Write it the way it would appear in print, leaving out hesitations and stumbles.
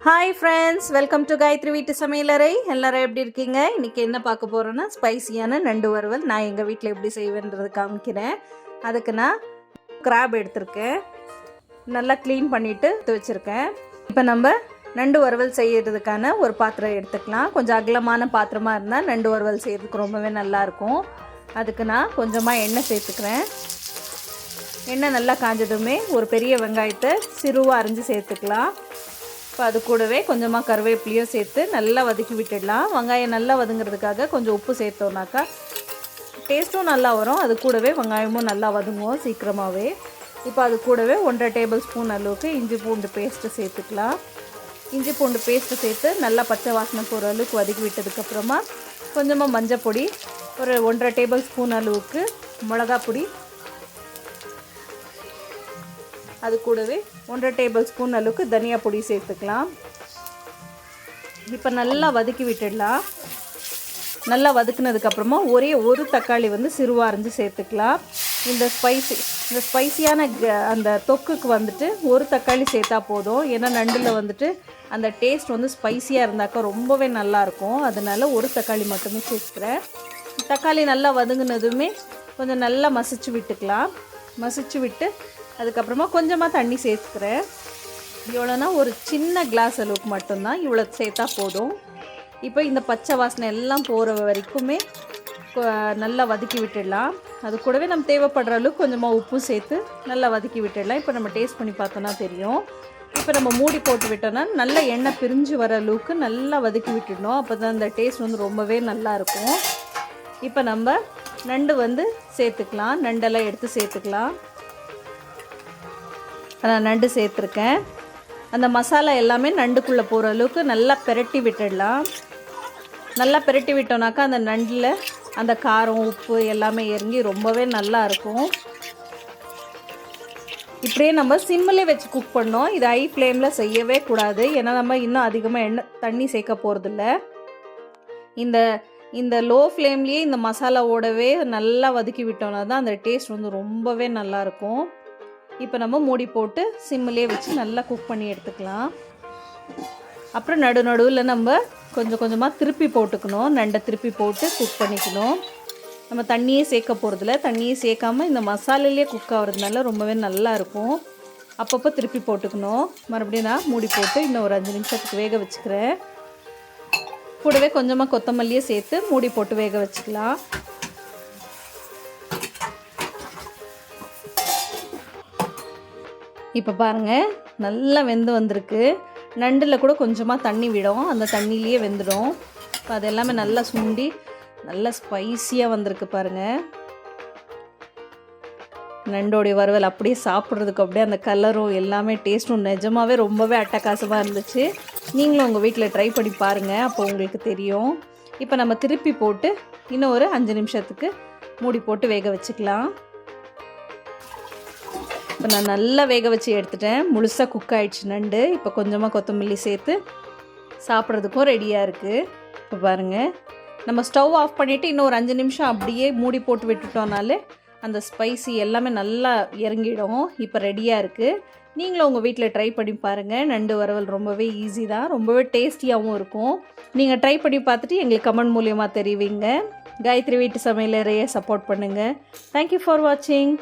Hi friends, welcome to Gayathri வீட்டு சமையலறை. எல்லோரும் எப்படி இருக்கீங்க? இன்றைக்கி என்ன பார்க்க போகிறோன்னா ஸ்பைசியான நண்டு வறுவல். நான் எங்கள் வீட்டில் எப்படி செய்வேன்றது காமிக்கிறேன். அதுக்கு நான் கிராப் எடுத்திருக்கேன், நல்லா க்ளீன் பண்ணிவிட்டு வச்சுருக்கேன். இப்போ நம்ம நண்டு வறுவல் செய்கிறதுக்கான ஒரு பாத்திரம் எடுத்துக்கலாம். கொஞ்சம் அகலமான பாத்திரமாக இருந்தால் நண்டு வறுவல் செய்கிறதுக்கு ரொம்பவே நல்லாயிருக்கும். அதுக்கு நான் கொஞ்சமாக எண்ணெய் சேர்த்துக்கிறேன். எண்ணெய் நல்லா காஞ்சதுமே ஒரு பெரிய வெங்காயத்தை சிறுவாக அரிஞ்சு சேர்த்துக்கலாம். இப்போ அது கூடவே கொஞ்சமாக கருவேப்பிலையும் சேர்த்து நல்லா வதக்கி விட்டுடலாம். வெங்காயம் நல்லா வதங்கிறதுக்காக கொஞ்சம் உப்பு சேர்த்தோன்னாக்கா டேஸ்ட்டும் நல்லா வரும். அது கூடவே வெங்காயமும் நல்லா வதங்குவோம் சீக்கிரமாகவே. இப்போ அது கூடவே 1.5 டேபிள் ஸ்பூன் அளவுக்கு இஞ்சி பூண்டு பேஸ்ட்டு சேர்த்துக்கலாம். இஞ்சி பூண்டு பேஸ்ட்டு சேர்த்து நல்லா பச்சை வாசனை போகிற அளவுக்கு வதக்கி விட்டதுக்கப்புறமா கொஞ்சமாக மஞ்சள் பொடி, ஒரு 1.5 டேபிள் ஸ்பூன் அளவுக்கு மிளகா பொடி, அது கூடவே 1.5 டேபிள் ஸ்பூன் அளவுக்கு தனியா பொடி சேர்த்துக்கலாம். இப்போ நல்லா வதக்கி விட்டுடலாம். நல்லா வதக்குனதுக்கப்புறமா ஒரே ஒரு தக்காளி சிறுவாக அரிஞ்சு சேர்த்துக்கலாம். இந்த ஸ்பைசியான அந்த தொக்குக்கு ஒரு தக்காளி சேர்த்தா போதும். ஏன்னா நண்டில் அந்த டேஸ்ட் ஸ்பைசியாக இருந்தாக்கா ரொம்பவே நல்லாயிருக்கும். அதனால் ஒரு தக்காளி மட்டுமே சேர்த்துக்கிறேன். தக்காளி நல்லா வதங்கினதுமே கொஞ்சம் நல்லா மசிச்சு விட்டுக்கலாம். மசிச்சு விட்டு அதுக்கப்புறமா கொஞ்சமாக தண்ணி சேர்த்துக்கிறேன். இவ்வளோனா ஒரு சின்ன கிளாஸ் அளவுக்கு மட்டும்தான், இவ்வளோ சேர்த்தா போதும். இப்போ இந்த பச்சை வாசனை எல்லாம் போகிற வரைக்குமே நல்லா வதக்கி விட்டுடலாம். அது கூடவே நம்ம தேவைப்படுற அளவுக்கு கொஞ்சமாக உப்பு சேர்த்து நல்லா வதக்கி விட்டுடலாம். இப்போ நம்ம டேஸ்ட் பண்ணி பார்த்தோன்னா தெரியும். இப்போ நம்ம மூடி போட்டு விட்டோன்னா நல்லா எண்ணெய் பிரிஞ்சு வர அளவுக்கு நல்லா வதக்கி விட்டுடணும். அப்போ தான் அந்த டேஸ்ட் ரொம்பவே நல்லாயிருக்கும். இப்போ நம்ம நண்டு சேர்த்துக்கலாம். நண்டெல்லாம் எடுத்து சேர்த்துக்கலாம். நான் நண்டு சேர்த்துருக்கேன். அந்த மசாலா எல்லாமே நண்டுக்குள்ளே போகிற அளவுக்கு நல்லா பெரட்டி விட்டுடலாம். நல்லா பெரட்டி விட்டோம்னாக்கா அந்த நண்டில் அந்த காரம் உப்பு எல்லாமே இறங்கி ரொம்பவே நல்லா இருக்கும். இப்படியே நம்ம சிம்மிலே வச்சு குக் பண்ணோம். இது ஹை ஃப்ளேமில் செய்யவே கூடாது. ஏன்னா நம்ம இன்னும் அதிகமாக தண்ணி சேர்க்க போகிறதில்ல. இந்த லோ ஃப்ளேம்லேயே இந்த மசாலாவோடவே நல்லா வதக்கி விட்டோம்னா தான் அந்த டேஸ்ட் ரொம்பவே நல்லாயிருக்கும். இப்போ நம்ம மூடி போட்டு சிம்மிலே வச்சு நல்லா குக் பண்ணி எடுத்துக்கலாம். அப்புறம் நடுவில் நம்ம கொஞ்சம் கொஞ்சமாக திருப்பி போட்டுக்கணும். நண்டை திருப்பி போட்டு குக் பண்ணிக்கணும். நம்ம தண்ணியே சேர்க்க போகிறதில்ல. தண்ணியே சேர்க்காமல் இந்த மசாலையிலே குக் ஆகிறதுனால ரொம்பவே நல்லாயிருக்கும். அப்பப்போ திருப்பி போட்டுக்கணும். மறுபடியும் நான் மூடி போட்டு இன்னும் ஒரு 5 நிமிஷத்துக்கு வேக வச்சுக்கிறேன். கூடவே கொஞ்சமாக கொத்தமல்லியே சேர்த்து மூடி போட்டு வேக வச்சுக்கலாம். இப்போ பாருங்கள், நல்லா வெந்து வந்திருக்கு. நண்டில் கூட கொஞ்சமாக தண்ணி விடும், அந்த தண்ணியிலேயே வெந்துடும். இப்போ அது எல்லாமே நல்லா சுண்டி நல்லா ஸ்பைஸியாக வந்திருக்கு பாருங்கள். நண்டோடைய வறுவல் அப்படியே சாப்பிட்றதுக்கு அப்படியே அந்த கலரும் எல்லாமே டேஸ்ட்டும் நிஜமாகவே ரொம்பவே அட்டகாசமாக இருந்துச்சு. நீங்களும் உங்கள் வீட்டில் ட்ரை பண்ணி பாருங்கள், அப்போ உங்களுக்கு தெரியும். இப்போ நம்ம திருப்பி போட்டு இன்னும் ஒரு 5 நிமிஷத்துக்கு மூடி போட்டு வேக வச்சுக்கலாம். இப்போ நான் நல்லா வேக வச்சு எடுத்துட்டேன். முழுசாக குக் ஆகிடுச்சு நண்டு. இப்போ கொஞ்சமாக கொத்தமல்லி சேர்த்து சாப்பிட்றதுக்கும் ரெடியாக இருக்குது. இப்போ பாருங்கள், நம்ம ஸ்டவ் ஆஃப் பண்ணிவிட்டு இன்னும் ஒரு 5 நிமிஷம் அப்படியே மூடி போட்டு விட்டுட்டோம்னாலே அந்த ஸ்பைசி எல்லாமே நல்லா இறங்கிடும். இப்போ ரெடியாக இருக்குது. நீங்களும் உங்கள் வீட்டில் ட்ரை பண்ணி பாருங்கள். நண்டு வறுவல் ரொம்பவே ஈஸி தான், ரொம்பவே டேஸ்டியாகவும் இருக்கும். நீங்கள் ட்ரை பண்ணி பார்த்துட்டு எங்களுக்கு கமெண்ட் மூலியமாக தெரிவிங்க. காயத்ரி வீட்டு சமையலறையை சப்போர்ட் பண்ணுங்கள். தேங்க்யூ ஃபார் வாட்சிங்.